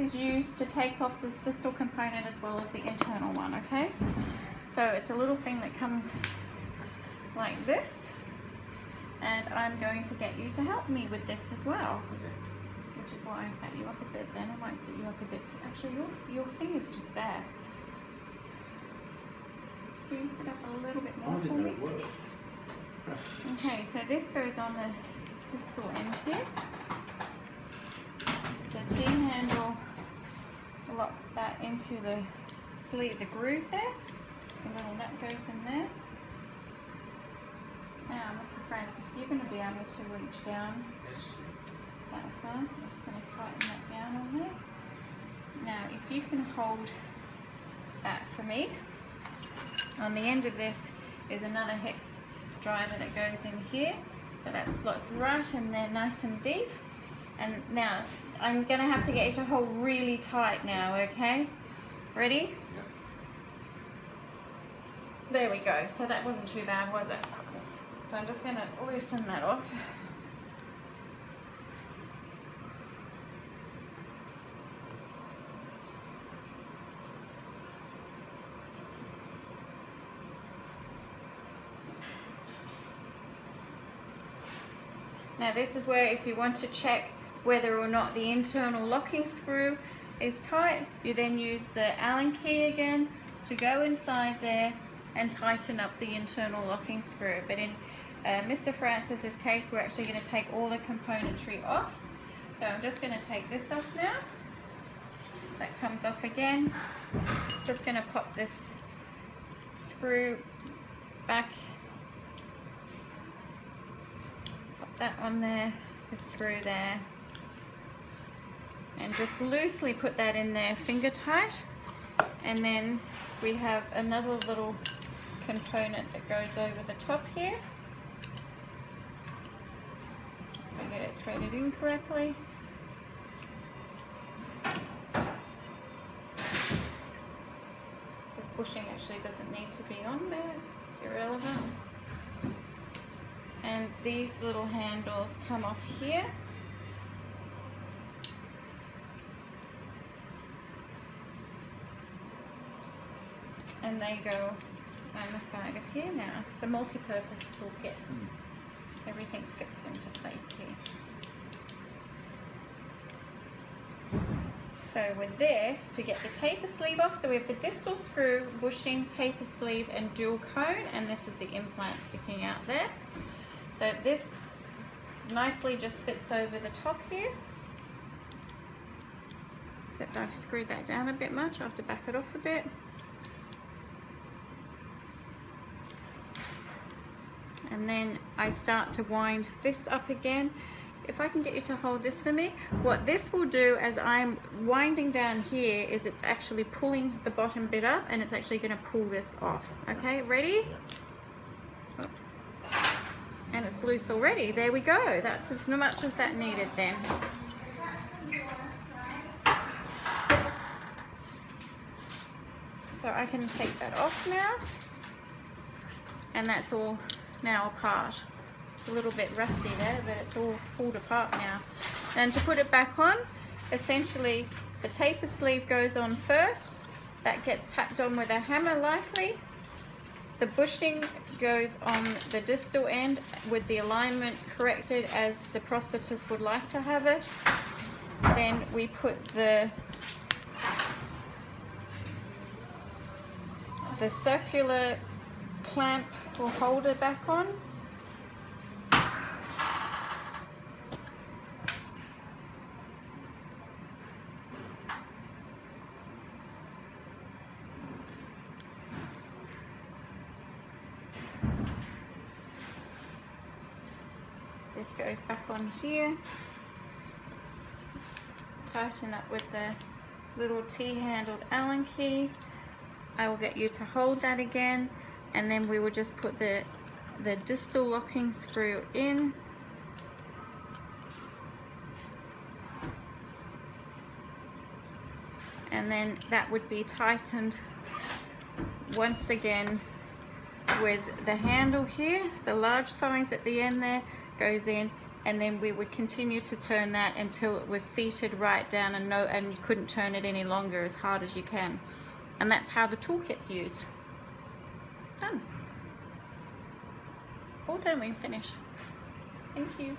is used to take off this distal component as well as the internal one, okay? So it's a little thing that comes like this, and I'm going to get you to help me with this as well, which is why I sat you up a bit then. I might sit you up a bit. Actually, your thing is just there. Can you sit up a little bit more for me? Okay, so this goes on the distal end here. The T-handle locks that into the sleeve, the groove there. The little nut goes in there. Now, Mr. Francis, you're going to be able to reach down that far. I'm just going to tighten that down on there. Now, if you can hold that for me, on the end of this is another hex driver that goes in here. So that slots right in there nice and deep. And now, I'm going to have to get you to hold really tight now, okay? Ready? Yep. There we go. So that wasn't too bad, was it? So I'm just going to loosen that off. Now this is where if you want to check whether or not the internal locking screw is tight, you then use the Allen key again to go inside there and tighten up the internal locking screw. But in Mr. Francis's case, we're actually going to take all the componentry off. So I'm just going to take this off now. That comes off again. Just going to pop this screw back. Pop that on there, the screw there. And just loosely put that in there, finger tight. And then we have another little component that goes over the top here. If I get it threaded in correctly. This bushing actually doesn't need to be on there, it's irrelevant. And these little handles come off here. And they go on the side of here now. It's a multi-purpose toolkit. Everything fits into place here. So with this, to get the taper sleeve off, so we have the distal screw, bushing, taper sleeve, and dual cone, and this is the implant sticking out there. So this nicely just fits over the top here. Except I've screwed that down a bit much. I have to back it off a bit. And then I start to wind this up again. If I can get you to hold this for me, what this will do as I'm winding down here is it's actually pulling the bottom bit up, and it's actually going to pull this off. Okay, ready? Oops. And it's loose already. There we go. That's as much as that needed then. So I can take that off now. And that's all now apart. It's a little bit rusty there, but it's all pulled apart now. And to put it back on, essentially the taper sleeve goes on first. That gets tapped on with a hammer lightly. The bushing goes on the distal end with the alignment corrected as the prosthetist would like to have it. Then we put the circular clamp or holder back on. This goes back on here. Tighten up with the little T-handled Allen key. I will get you to hold that again, and then we will just put the distal locking screw in. And then that would be tightened once again with the handle here. The large size at the end there goes in, and then we would continue to turn that until it was seated right down and you couldn't turn it any longer, as hard as you can. And that's how the toolkit's used. Done. All done, we can finish. Thank you.